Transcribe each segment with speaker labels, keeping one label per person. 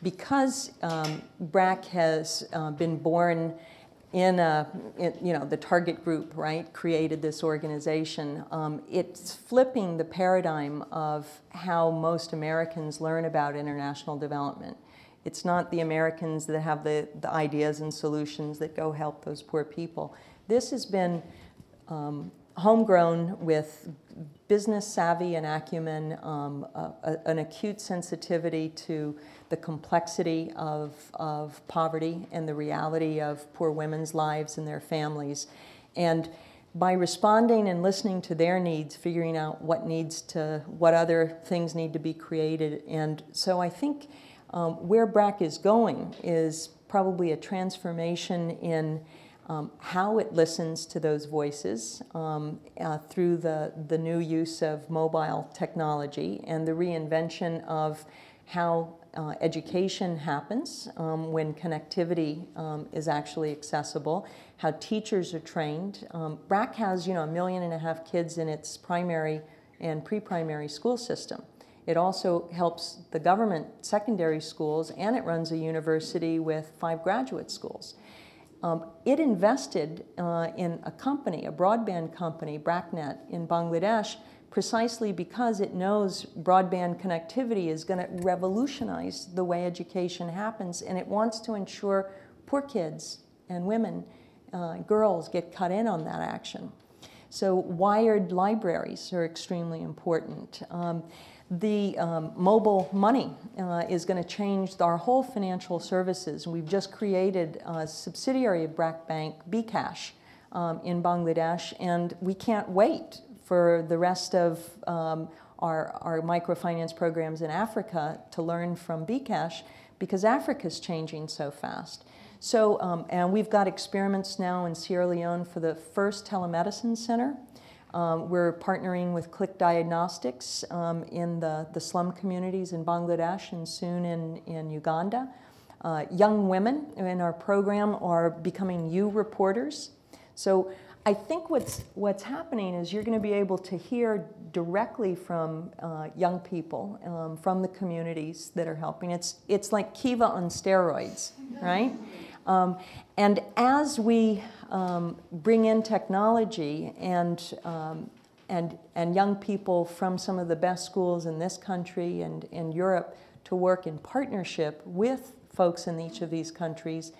Speaker 1: because BRAC has been born in the target group, right, created this organization, it's flipping the paradigm of how most Americans learn about international development. It's not the Americans that have the ideas and solutions that go help those poor people. This has been homegrown with business savvy and acumen, an acute sensitivity to the complexity of poverty and the reality of poor women's lives and their families. And by responding and listening to their needs, figuring out what other things need to be created. And so I think where BRAC is going is probably a transformation in how it listens to those voices through the new use of mobile technology and the reinvention of how education happens when connectivity is actually accessible, how teachers are trained. BRAC has, 1.5 million kids in its primary and pre-primary school system. It also helps the government secondary schools, and it runs a university with 5 graduate schools. It invested in a company, a broadband company, BRACnet, in Bangladesh, precisely because it knows broadband connectivity is going to revolutionize the way education happens, and it wants to ensure poor kids and women, girls, get cut in on that action. So wired libraries are extremely important. The mobile money is going to change our whole financial services. We've just created a subsidiary of BRAC Bank, bKash, in Bangladesh, and we can't wait for the rest of our microfinance programs in Africa to learn from bKash, because Africa's changing so fast. So, and we've got experiments now in Sierra Leone for the first telemedicine center. We're partnering with Click Diagnostics in the slum communities in Bangladesh and soon in Uganda. Young women in our program are becoming reporters. So I think what's happening is you're going to be able to hear directly from young people, from the communities that are helping. It's like Kiva on steroids, right? And as we bring in technology and young people from some of the best schools in this country and in Europe to work in partnership with folks in each of these countries,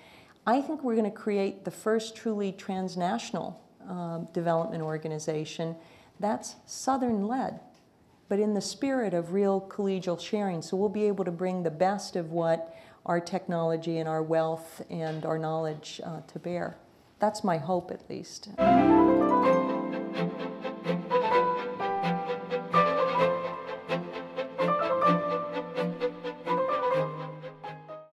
Speaker 1: I think we're going to create the first truly transnational development organization that's Southern-led, but in the spirit of real collegial sharing. So we'll be able to bring the best of what our technology and our wealth and our knowledge to bear. That's my hope, at least.